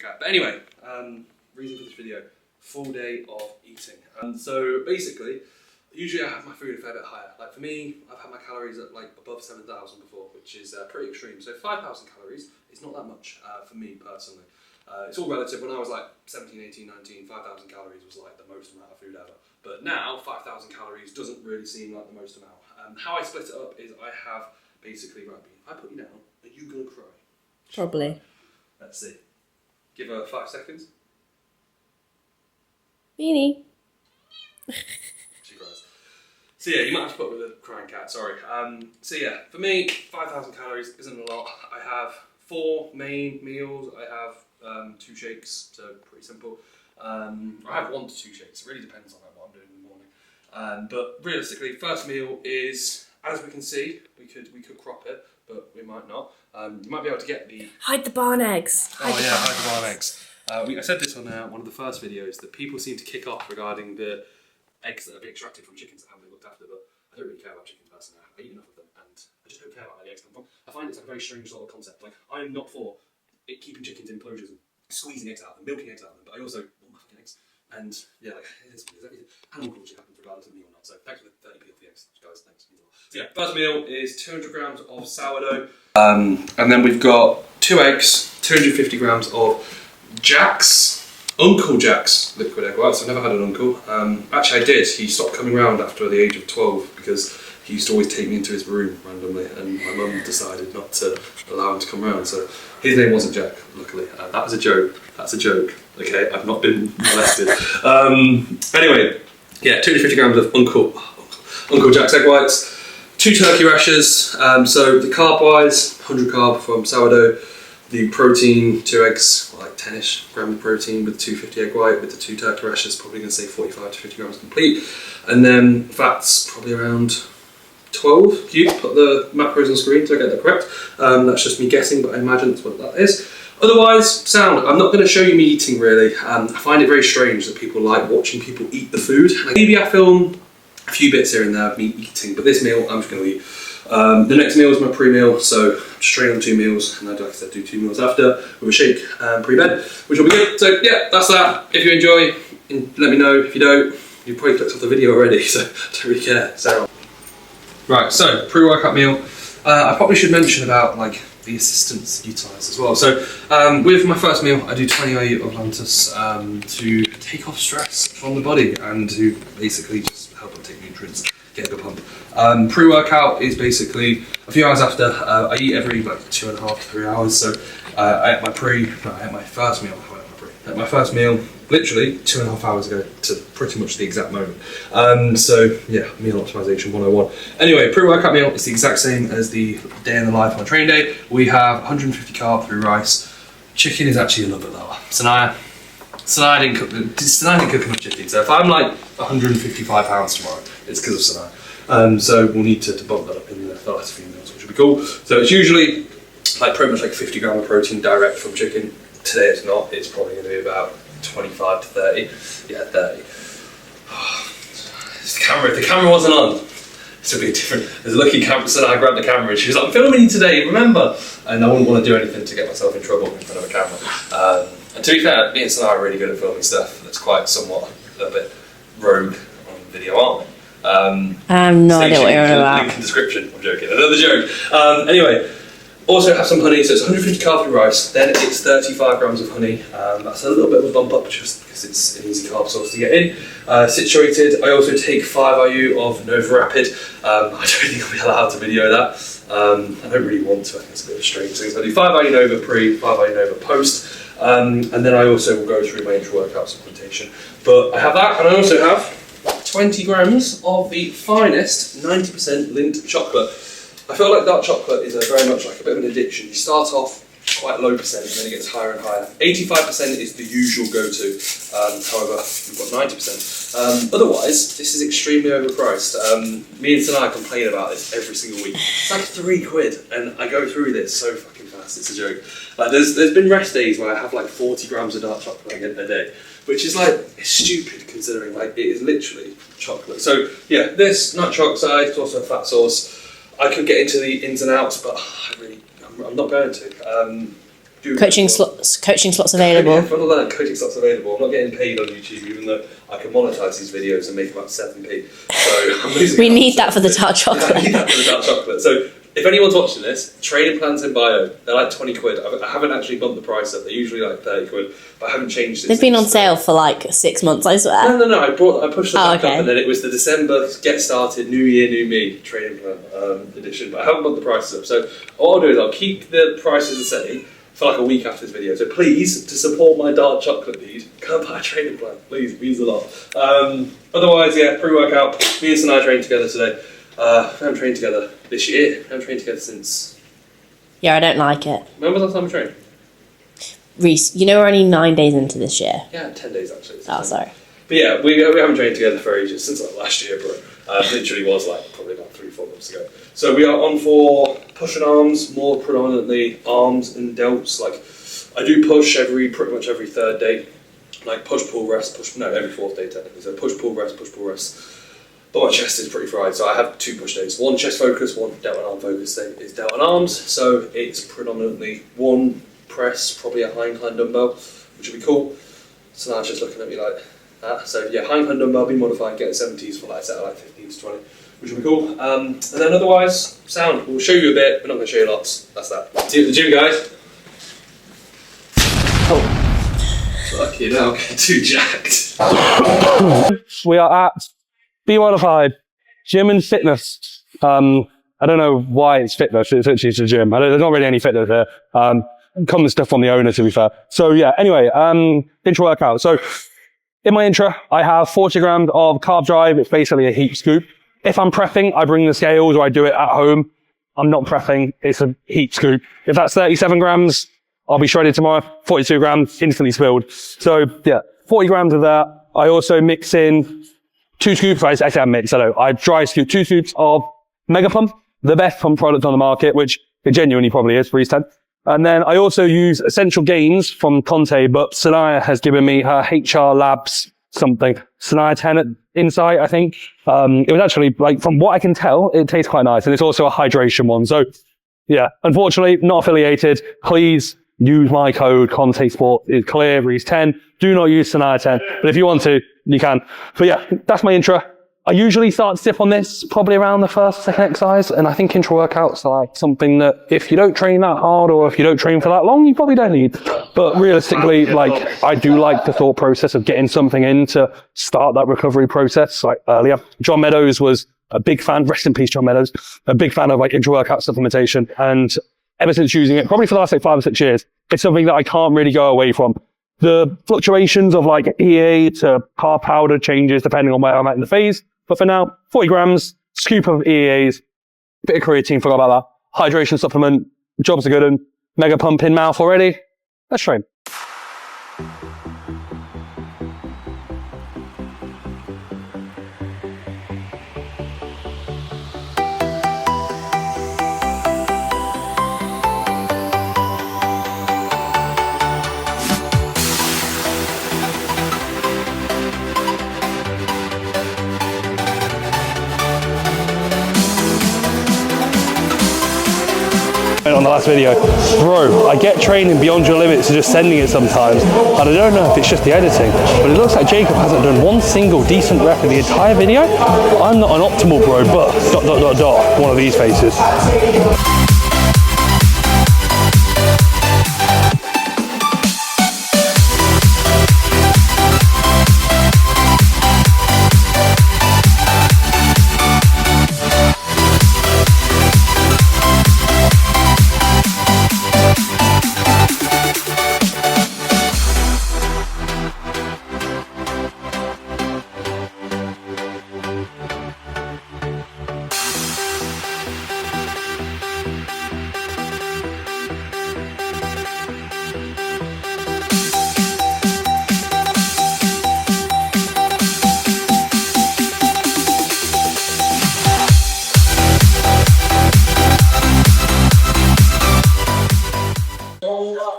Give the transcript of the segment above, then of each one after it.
cat. But anyway, reason for this video, full day of eating. So basically, usually I have my food a fair bit higher. Like for me, I've had my calories at like above 7,000 before, which is pretty extreme. So 5,000 calories is not that much for me personally. It's all relative. When I was like 17, 18, 19, 5,000 calories was like the most amount of food ever. But now 5,000 calories doesn't really seem like the most amount. How I split it up is I have basically, right, if I put you down, are you going to cry? Probably. Let's see. Give her 5 seconds. Beanie. She cries. So yeah, you might have to put with a crying cat, sorry. So yeah, for me, 5,000 calories isn't a lot. I have 4 main meals. I have 2 shakes, so pretty simple. I have 1 to 2 shakes. It really depends on what I'm doing in the morning. But realistically, first meal is, as we can see, we could crop it, but we might not. You might be able to get the... Hide the barn eggs. Hide the barn eggs. I said this on one of the first videos, that people seem to kick off regarding the eggs that are being extracted from chickens that haven't been looked after, but I don't really care about chickens personally. I eat enough of them, and I just don't care about where the eggs come from. I find it's like a very strange sort of concept. Like, I am not for keeping chickens in enclosures and squeezing eggs out of them, milking eggs out of them, but I also want my fucking eggs. And yeah, like, animal cruelty happens regardless of me or not, so thanks for the 30p of the eggs, guys, thanks. So yeah, first meal is 200 grams of sourdough, and then we've got 2 eggs, 250 grams of Uncle Jack's liquid egg whites. I've never had an uncle. Actually I did. He stopped coming round after the age of 12 because he used to always take me into his room randomly, and my mum decided not to allow him to come round. So his name wasn't Jack, luckily. That was a joke. That's a joke. Okay, I've not been molested. Anyway, yeah, 250 grams of Uncle Jack's egg whites, 2 turkey rashers. So the carb wise, 100 carb from sourdough. The protein, 2 eggs, like 10-ish gram of protein with 250 egg white, with the 2 turkey rashers, probably going to say 45 to 50 grams complete. And then fats, probably around 12. You put the macros on screen so I get that correct. That's just me guessing, but I imagine that's what that is. Otherwise, sound. I'm not going to show you me eating really. I find it very strange that people like watching people eat the food. Like, maybe I film a few bits here and there of me eating, but this meal I'm just going to eat. The next meal is my pre-meal, so straight on 2 meals, and I'd like I said do 2 meals after with a shake pre-bed, which will be good. So yeah, that's that. If you enjoy, let me know. If you don't, you probably clicked off the video already, so I don't really care. So right, so pre-workout meal. I probably should mention about like the assistants utilised as well. So with my first meal, I do 20 IU of Lantus to take off stress from the body and to basically just help uptake nutrients. Get a good pump. Pre-workout is basically a few hours after. I eat every like 2.5 to 3 hours. So I ate my first meal. I ate my first meal literally 2.5 hours ago to pretty much the exact moment. So yeah, meal optimization 101. Anyway, pre-workout meal is the exact same as the day in the life on training day. We have 150 carb through rice. Chicken is actually a little bit lower. Sanaya didn't cook enough chicken. So if I'm like 155 pounds tomorrow, it's because of Sanaya. So we'll need to bump that up in the last few meals, which will be cool. So it's usually like pretty much like 50 gram of protein direct from chicken. Today it's not. It's probably going to be about 25 to 30. Yeah, 30. If the camera wasn't on, this would be different. There's a lucky camera, so I grabbed the camera and she was like, I'm filming you today, remember? And I wouldn't want to do anything to get myself in trouble in front of a camera. And to be fair, me and Sanaa are really good at filming stuff that's quite somewhat a bit rogue on video, aren't we? I have no idea what you're on about. Link in the description. I'm joking. Another joke. Anyway, also have some honey. So it's 150 carb through rice. Then it's 35 grams of honey. That's a little bit of a bump up just because it's an easy carb source to get in. Situated. I also take 5 IU of Nova Rapid. I don't think I'll be allowed to video that. I don't really want to. I think it's a bit of a strange thing. So I do 5 IU Nova pre, 5 IU Nova post. And then I also will go through my intra-workout supplementation. But I have that, and I also have 20 grams of the finest 90% Lindt chocolate. I feel like dark chocolate is very much like a bit of an addiction. You start off quite low percent and then it gets higher and higher. 85% is the usual go-to, however, we've got 90%. Otherwise, this is extremely overpriced. Me and Sanaa complain about this every single week. It's like £3, and I go through this so fucking fast, it's a joke. Like there's been rest days where I have like 40 grams of dark chocolate a day, which is like, it's stupid considering like it is literally chocolate. So yeah, this nitric oxide is also a fat source. I could get into the ins and outs, but I'm not going to. Coaching slots Yeah, available. for all that, coaching slots available. I'm not getting paid on YouTube, even though I can monetize these videos and make about 7p. So I'm losing We out. need that for the dark Yeah, I chocolate. need that for the dark chocolate. So if anyone's watching this, training plans in bio, they're like 20 quid. I haven't actually bumped the price up. They're usually like 30 quid, but I haven't changed it. They've been on since, sale for like 6 months, I swear. No. I pushed them back okay. up, and then it was the December get started, new year, new me training plan edition. But I haven't bumped the prices up. So all I'll do is I'll keep the prices the same for like a week after this video. So please, to support my dark chocolate lead, go and buy a training plan. Please, it means a lot. Otherwise, yeah, pre-workout. Me and Sinai trained together today. We haven't trained together this year. We haven't trained together since... Yeah, I don't like it. When was the last time we trained? Reese, you know we're only 9 days into this year. Yeah, 10 days actually. Oh, sorry. But yeah, we haven't trained together for ages, since like last year, bro. Literally was like probably about 3-4 months ago. So we are on for push and arms, more predominantly arms and delts. Like I do push pretty much every third day. Like push, pull, rest, every fourth day technically. So push, pull, rest, push, pull, rest. But my chest is pretty fried, so I have 2 push days. One chest focus, one delt and arm focus day is delt and arms. So it's predominantly 1 press, probably a high incline dumbbell, which would be cool. So now it's just looking at me like that. So yeah, high incline dumbbell, be modified, get 70s for like a set of like 15 to 20, which would be cool. And then otherwise, sound. We'll show you a bit, we're not going to show you lots. That's that. See you at the gym, guys. Fuck you now, getting too jacked. We are at Be Modified Gym and Fitness. I don't know why it's fitness. It's actually a gym. There's not really any fitness there. Common stuff from the owner, to be fair. So yeah. Anyway, intro workout. So in my intro, I have 40 grams of carb drive. It's basically a heat scoop. If I'm prepping, I bring the scales or I do it at home. I'm not prepping. It's a heat scoop. If that's 37 grams, I'll be shredded tomorrow. 42 grams, instantly spilled. So yeah, 40 grams of that. I also mix in 2 scoops. I say I mix. I dry scoop 2 scoops of Mega Pump, the best pump product on the market, which it genuinely probably is, Breeze 10. And then I also use Essential Gains from Conte, but Sanaya has given me her HR Labs something. Sanaya 10 Insight, I think. It was actually, like, from what I can tell, it tastes quite nice. And it's also a hydration one. So yeah, unfortunately, not affiliated. Please use my code Conte Sport. It's clear, Breeze 10. Do not use Sanaya 10. But if you want to, you can. But yeah, that's my intro. I usually start stiff on this probably around the first, second exercise. And I think intro workouts are like something that if you don't train that hard or if you don't train for that long, you probably don't need. But realistically, like, I do like the thought process of getting something in to start that recovery process. Like earlier, John Meadows was a big fan, rest in peace, John Meadows, a big fan of like intro workout supplementation. And ever since using it, probably for the last like 5 or 6 years, it's something that I can't really go away from. The fluctuations of like EA to carb powder changes depending on where I'm at in the phase. But for now, 40 grams, scoop of EAs, bit of creatine, forgot about that. Hydration supplement, jobs are good and Mega Pump in mouth already. Let's train. On the last video, bro, I get training beyond your limits to just sending it sometimes, and I don't know if it's just the editing, but it looks like Jacob hasn't done one single decent rep of the entire video. I'm not an optimal bro, but ... one of these faces.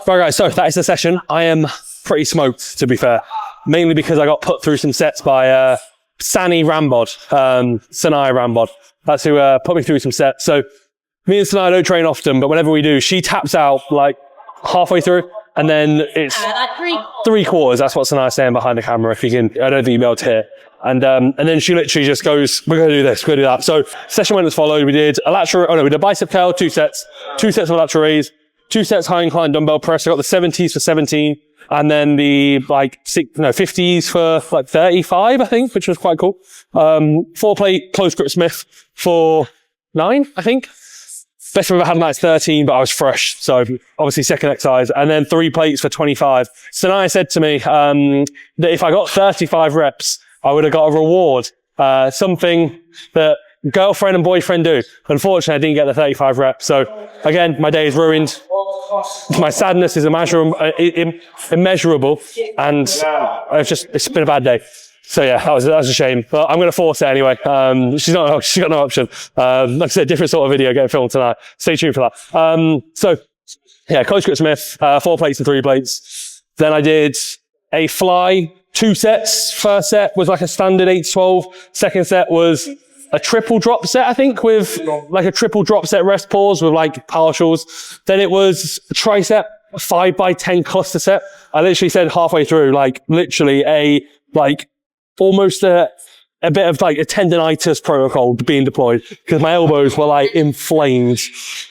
Right guys, so that is the session. I am pretty smoked, to be fair. Mainly because I got put through some sets by Sanai Rambod. That's who put me through some sets. So me and Sanai don't train often, but whenever we do, she taps out like halfway through, and then it's 3/4. That's what Sanai's saying behind the camera. If you can, I don't think you'll be able to hear. And then she literally just goes, we're going to do this, we're going to do that. So session went as followed. We did we did bicep curl, 2 sets, 2 sets of lateral raise, 2 sets high incline dumbbell press. I got the 70s for 17, and then the 50s for 35, I think, which was quite cool. 4 plate close grip Smith for 9, I think. Best I've ever had night's 13, but I was fresh. So obviously second exercise, and then 3 plates for 25. Sanaya said to me, that if I got 35 reps, I would have got a reward. Something that girlfriend and boyfriend do. Unfortunately, I didn't get the 35 reps. So again, my day is ruined. My sadness is immeasurable, and it's been a bad day. So yeah, that was a shame, but I'm going to force it anyway. She's got no option. Like I said, different sort of video getting filmed tonight. Stay tuned for that. So yeah, close grip Smith, 4 plates and 3 plates. Then I did a fly, 2 sets. First set was like a standard 8-12. Second set was a triple drop set, I think, with like a triple drop set rest pause with like partials. Then it was a tricep, 5x10 cluster set. I literally said halfway through, almost a bit of like a tendonitis protocol being deployed because my elbows were like inflamed.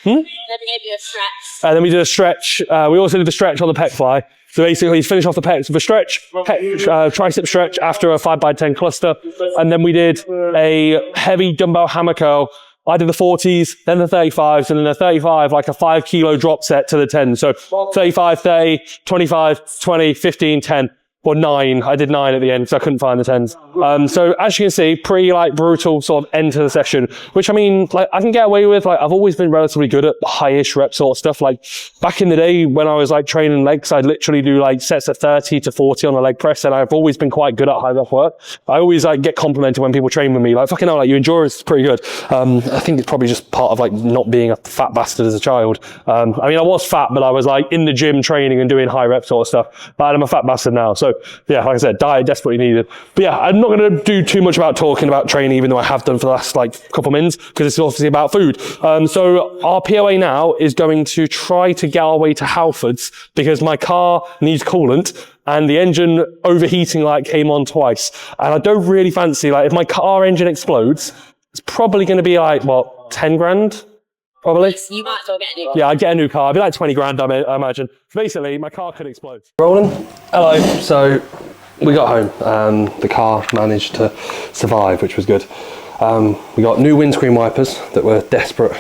Then we gave you a stretch. And then we did a stretch. We also did the stretch on the pec fly. So basically, finish off the pecs with a stretch, tricep stretch after a 5x10 cluster. And then we did a heavy dumbbell hammer curl. I did the 40s, then the 35s, and then the 35, like a 5 kilo drop set to the 10. So 35, 30, 25, 20, 15, 10. Or 9. I did 9 at the end, so I couldn't find the 10s. So as you can see, pretty brutal sort of end to the session, which I mean, I can get away with. I've always been relatively good at high-ish rep sort of stuff. Back in the day when I was training legs, I'd literally do sets of 30 to 40 on a leg press, and I've always been quite good at high rep work. I always get complimented when people train with me, fucking hell, your endurance is pretty good. I think it's probably just part of not being a fat bastard as a child. I mean, I was fat, but I was in the gym training and doing high rep sort of stuff. But I'm a fat bastard now, so yeah, like I said, diet desperately needed. But yeah, I'm not going to do too much about talking about training, even though I have done for the last couple minutes, because it's obviously about food. So our POA now is going to try to get our way to Halfords because my car needs coolant and the engine overheating light came on twice. And I don't really fancy, if my car engine explodes, it's probably going to be 10 grand? Probably. You might as well get a new car. Yeah, I'd get a new car. It'd be 20 grand, I imagine. Basically, my car could explode. Rolling. Hello. So, we got home. The car managed to survive, which was good. We got new windscreen wipers that were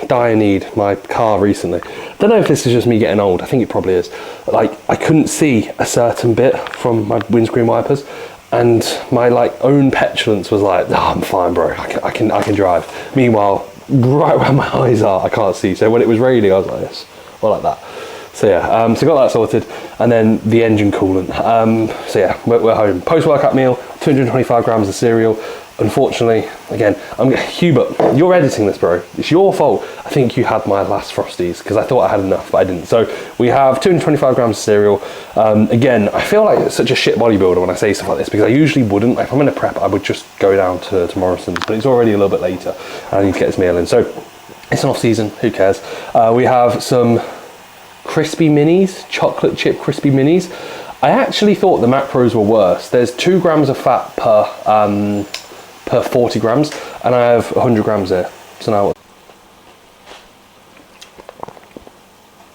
dire need my car recently. Don't know if this is just me getting old. I think it probably is. I couldn't see a certain bit from my windscreen wipers. And my own petulance was I'm fine, bro. I can drive. Meanwhile, right where my eyes are, I can't see. So when it was raining, I was like this, or like that. So yeah, so got that sorted, and then the engine coolant. So yeah, we're home. Post-workout meal, 225 grams of cereal. Unfortunately, again, Hubert, you're editing this, bro. It's your fault. I think you had my last Frosties because I thought I had enough, but I didn't. So we have 225 grams of cereal. Again, I feel like it's such a shit bodybuilder when I say stuff like this because I usually wouldn't. If I'm in a prep, I would just go down to Morrison's, but it's already a little bit later and I need to get this meal in. So it's an off season, who cares? We have some crispy minis, chocolate chip crispy minis. I actually thought the macros were worse. There's 2 grams of fat per 40 grams, and I have 100 grams there. So now,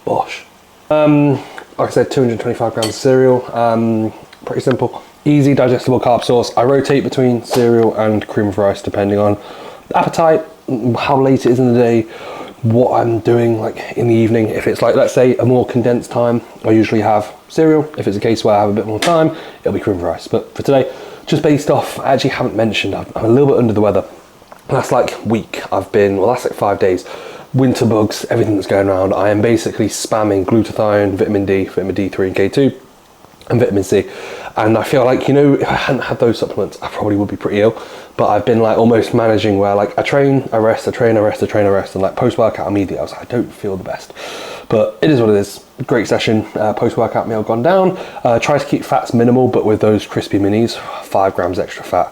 bosh. Like I said, 225 grams of cereal. Pretty simple, easy digestible carb source. I rotate between cereal and cream of rice depending on appetite, how late it is in the day, what I'm doing in the evening. If it's let's say a more condensed time, I usually have cereal. If it's a case where I have a bit more time, it'll be cream of rice. But for today, just based off, I actually haven't mentioned, I'm a little bit under the weather. Last week, last 5 days, winter bugs, everything that's going around. I am basically spamming glutathione, vitamin D, vitamin D3 and K2, and vitamin C. And I feel if I hadn't had those supplements, I probably would be pretty ill. But I've been almost managing where I train, I rest, I train, I rest, I train, I rest. And post-workout immediately, I was I don't feel the best. But it is what it is. Great session. Post-workout meal gone down. Try to keep fats minimal, but with those crispy minis, 5 grams extra fat.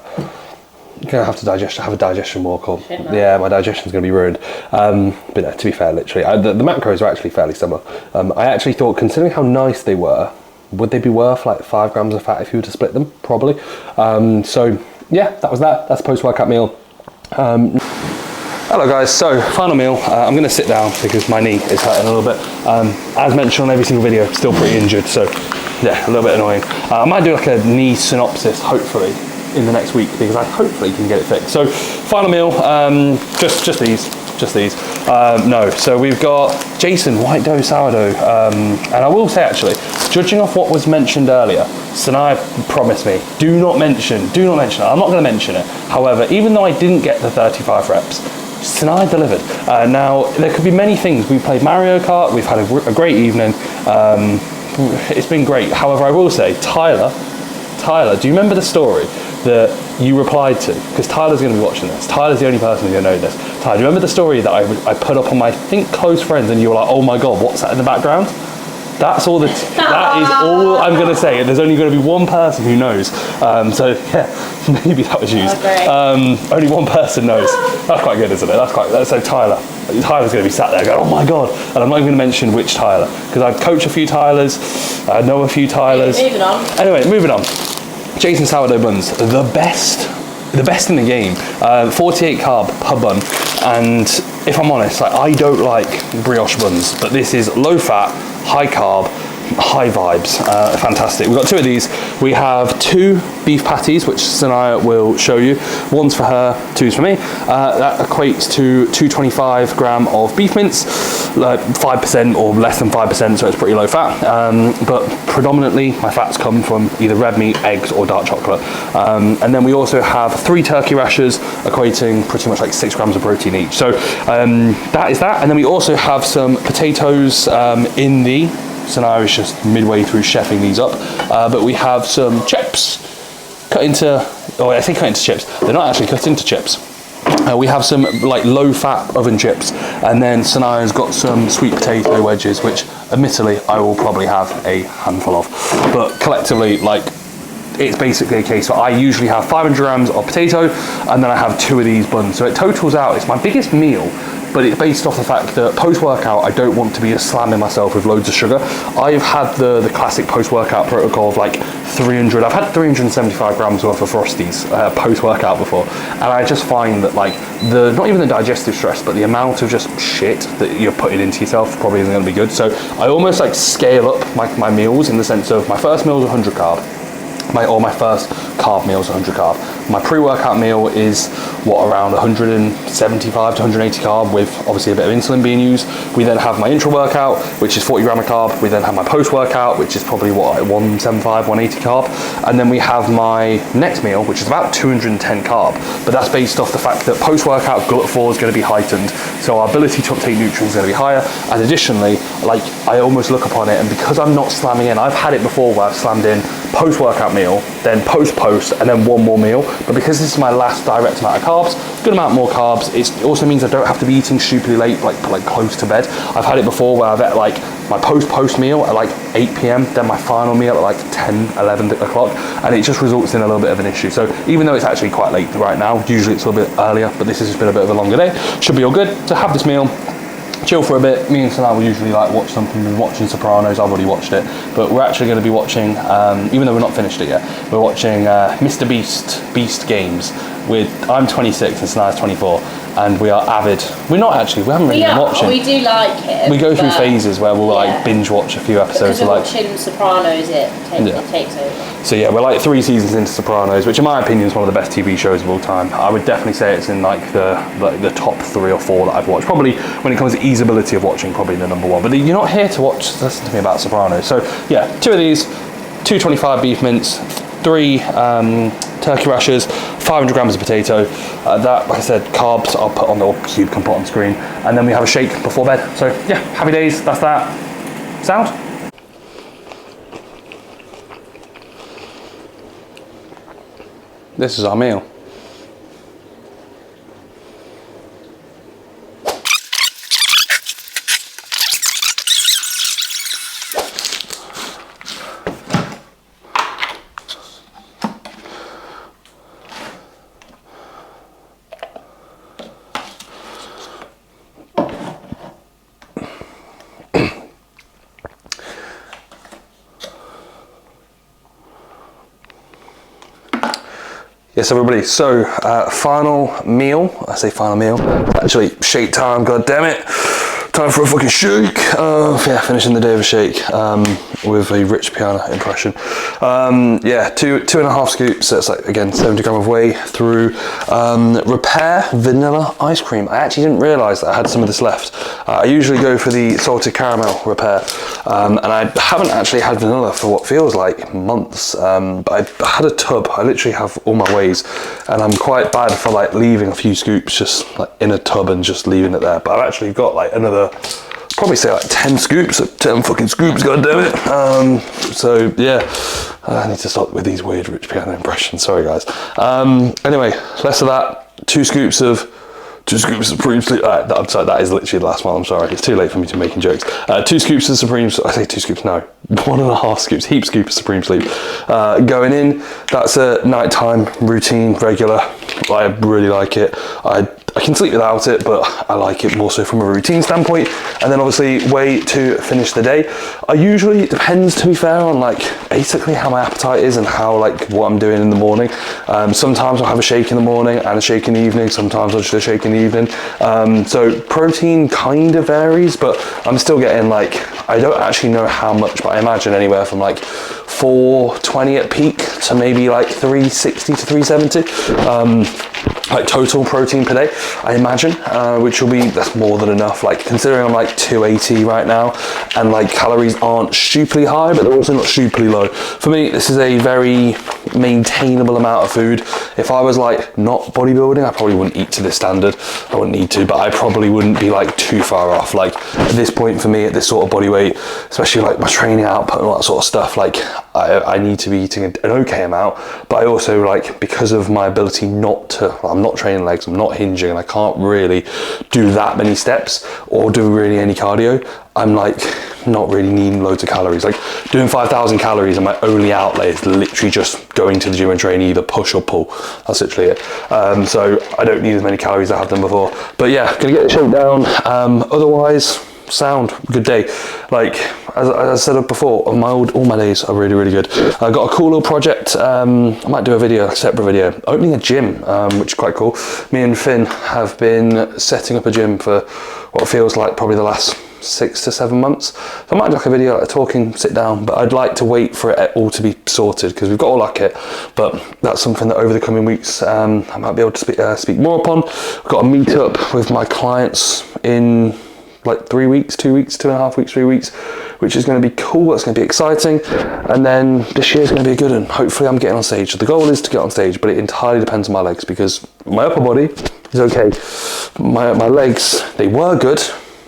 gonna have to have a digestion walk on. Shit, man. Yeah, my digestion's gonna be ruined. But no, to be fair, literally, the macros are actually fairly similar. I actually thought, considering how nice they were, would they be worth like 5 grams of fat if you were to split them? Probably. So yeah, that was that. That's a post-workout meal. Hello guys, so final meal. I'm going to sit down because my knee is hurting a little bit. As mentioned on every single video, still pretty injured, so yeah, a little bit annoying. I might do like a knee synopsis, hopefully, in the next week because I hopefully can get it fixed. So final meal, just these. No, so we've got Jason white dough sourdough, and I will say actually, judging off what was mentioned earlier, Sinai promised me, do not mention it. I'm not going to mention it. However, even though I didn't get the 35 reps, Sinai delivered. Now, there could be many things. We played Mario Kart, we've had a great evening. It's been great. However, I will say, Tyler, do you remember the story that you replied to? Because Tyler's going to be watching this. Tyler's the only person who's going to know this. Tyler, do you remember the story that I put up on my, I think, close friends, and you were like, oh my God, what's that in the background? That is all I'm going to say. There's only going to be one person who knows. So yeah, maybe that was used. Only one person knows. That's quite good, isn't it? So Tyler's going to be sat there going, oh my God. And I'm not even going to mention which Tyler, because I coach a few Tylers, I know a few Tylers. Moving on. Anyway, moving on. Jason sourdough buns, the best in the game. 48 carb per bun, and if I'm honest, like, I don't like brioche buns, but this is low fat, high carb, high vibes, fantastic. We've got 2 of these. We have 2 beef patties, which Sanaya will show you. One's for her, 2's for me. That equates to 225 gram of beef mince, like 5% or less than 5%, so it's pretty low fat. But predominantly my fats come from either red meat, eggs, or dark chocolate. And then we also have 3 turkey rashers, equating pretty much like 6 grams of protein each. So that is that. And then we also have some potatoes in the, so now it's just midway through chefing these up, but we have some chips cut into, I say cut into chips, they're not actually cut into chips. We have some like low fat oven chips, and then Sanaya's got some sweet potato wedges, which admittedly I will probably have a handful of, but collectively, like, it's basically a case where I usually have 500 grams of potato, and then I have 2 of these buns, so it totals out, it's my biggest meal. But it's based off the fact that post-workout, I don't want to be slamming myself with loads of sugar. I've had the classic post-workout protocol of like 300, I've had 375 grams worth of Frosties post-workout before. And I just find that like, not even the digestive stress, but the amount of just shit that you're putting into yourself probably isn't gonna be good. So I almost like scale up my meals in the sense of my first meal is 100 carb. My first carb meal is 100 carb. My pre-workout meal is around 175 to 180 carb, with obviously a bit of insulin being used. We then have my intra-workout, which is 40 gram of carb. We then have my post-workout, which is probably 175, 180 carb. And then we have my next meal, which is about 210 carb. But that's based off the fact that post-workout GLUT4 is going to be heightened. So our ability to obtain nutrients is going to be higher. And additionally, like, I almost look upon it, and because I'm not slamming in, I've had it before where I've slammed in post-workout meal, then post, and then one more meal. But because this is my last direct amount of carbs, good amount more carbs, it also means I don't have to be eating stupidly late, like close to bed. I've had it before where I've had like my post meal at like 8 p.m, then my final meal at like 10, 11 o'clock, and it just results in a little bit of an issue. So even though it's actually quite late right now, usually it's a little bit earlier, but this has just been a bit of a longer day, should be all good to have this meal. Chill for a bit. Me and Sanaa will usually like watch something. We're watching Sopranos. I've already watched it, but we're actually going to be watching, even though we're not finished it yet, we're watching Mr. Beast Games. I'm 26 and Sanaa's 24, and we are avid. We haven't really been watching. We do like it. We go through phases where we'll like binge watch a few episodes. Because we're watching Sopranos, it takes over. So yeah, we're like 3 seasons into Sopranos, which in my opinion is one of the best TV shows of all time. I would definitely say it's in like the top 3 or 4 that I've watched. Probably when it comes to easeability of watching, probably the number 1. But you're not here to listen to me about Sopranos. So yeah, 2 of these, 225 beef mince, 3 turkey rashers, 500 grams of potato. That, like I said, carbs I'll put on the cube, can put on screen, and then we have a shake before bed. So yeah, happy days. That's that. Sound? This is our meal. Yes, everybody, so final meal. I say final meal, actually shake time, god damn it. Time for a fucking shake. Yeah, finishing the day of a shake with a rich piano impression. Yeah, two and a half scoops. That's like, again, 70 gram of whey through Repair vanilla ice cream. I actually didn't realise that I had some of this left. I usually go for the salted caramel Repair, and I haven't actually had vanilla for what feels like months. But I had a tub. I literally have all my wheys, and I'm quite bad for like leaving a few scoops just like in a tub and just leaving it there. But I've actually got like another, probably say like 10 scoops, 10 fucking scoops, god damn it. So yeah, I need to stop with these weird rich piano impressions, sorry guys. Anyway, less of that, two scoops of Supreme Sleep. I'm sorry, that is literally the last one, I'm sorry. It's too late for me to be making jokes. 2 scoops of Supreme, I say 2 scoops, no. 1.5 scoops, heap scoop of Supreme Sleep. Going in, that's a nighttime routine, regular. I really like it. I can sleep without it, but I like it more so from a routine standpoint. And then obviously whey to finish the day. I usually, it depends to be fair on like basically how my appetite is and how like what I'm doing in the morning. Sometimes I'll have a shake in the morning and a shake in the evening. Sometimes I'll just do a shake in the evening. So protein kind of varies, but I'm still getting like, I don't actually know how much, but I imagine anywhere from like 420 at peak to maybe like 360 to 370. Like total protein per day, I imagine, which will be, that's more than enough. Like considering I'm like 280 right now, and like calories aren't stupidly high, but they're also not stupidly low. For me, this is a very maintainable amount of food. If I was like not bodybuilding, I probably wouldn't eat to this standard. I wouldn't need to, but I probably wouldn't be like too far off. Like at this point for me, at this sort of body weight, especially like my training output and all that sort of stuff, like I need to be eating an okay amount, but I also like, because of my ability not to, I'm not training legs, I'm not hinging, and I can't really do that many steps or do really any cardio, I'm like not really needing loads of calories. Like doing 5,000 calories and my only outlay is literally just going to the gym and training, either push or pull. That's literally it. So I don't need as many calories as I have done before. But yeah, gonna get the shake down. Otherwise, sound, good day. Like as I said before, all my days are really, really good. I got a cool little project. I might do a separate video, opening a gym, which is quite cool. Me and Finn have been setting up a gym for what feels like probably the last 6 to 7 months. So I might do like a video, like talking, sit down, but I'd like to wait for it all to be sorted because we've got all our kit. But that's something that over the coming weeks I might be able to speak more upon. I've got a meet up with my clients in like 3 weeks, 2 weeks, 2.5 weeks, 3 weeks, which is going to be cool. That's going to be exciting. And then this year's going to be a good one. Hopefully I'm getting on stage. So the goal is to get on stage, but it entirely depends on my legs because my upper body is okay. My legs, they were good,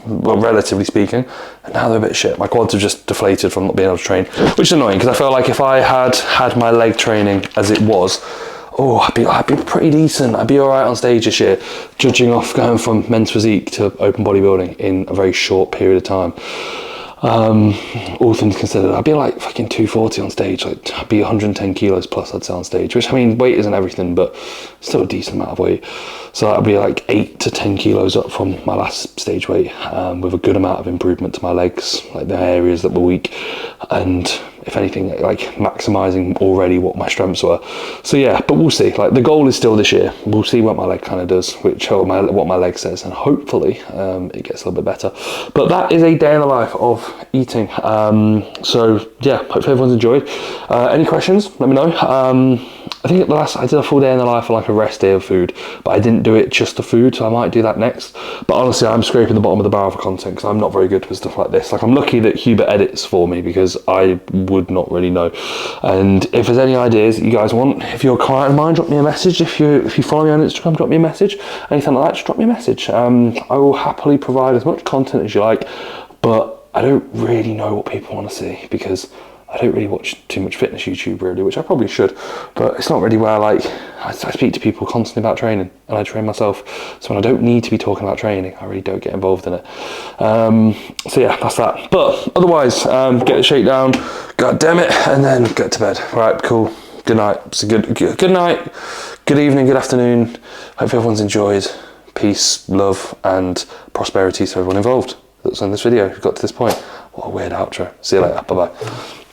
well, relatively speaking, and now they're a bit shit. My quads have just deflated from not being able to train, which is annoying because I feel like if I had my leg training as it was, oh, I'd be pretty decent. I'd be all right on stage this year, judging off going from men's physique to open bodybuilding in a very short period of time. All things considered, I'd be like fucking 240 on stage. Like I'd be 110 kilos plus, I'd say, on stage, which I mean, weight isn't everything, but still a decent amount of weight. So I'd be like 8 to 10 kilos up from my last stage weight, with a good amount of improvement to my legs, like the areas that were weak, and if anything, like maximizing already what my strengths were. So yeah, but we'll see. Like the goal is still this year. We'll see what my leg kind of does, what my leg says, and hopefully it gets a little bit better. But that is a day in the life of eating. So yeah, hopefully everyone's enjoyed. Any questions? Let me know. I think I did a full day in the life of like a rest day of food, but I didn't do it just the food, so I might do that next. But honestly, I'm scraping the bottom of the barrel for content because I'm not very good with stuff like this. Like I'm lucky that Hubert edits for me because I would not really know. And if there's any ideas that you guys want, if you're a client of mine, drop me a message. If you follow me on Instagram, drop me a message. Anything like that, just drop me a message. I will happily provide as much content as you like, but I don't really know what people want to see because I don't really watch too much fitness YouTube really, which I probably should, but it's not really where I speak to people constantly about training and I train myself. So when I don't need to be talking about training, I really don't get involved in it. So yeah, that's that. But otherwise, get the shake down, god damn it, and then get to bed. Right, cool. Good night. It's a good night, good evening, good afternoon. Hope everyone's enjoyed. Peace, love, and prosperity to everyone involved that's in this video who got to this point. What a weird outro. See you later. Bye-bye.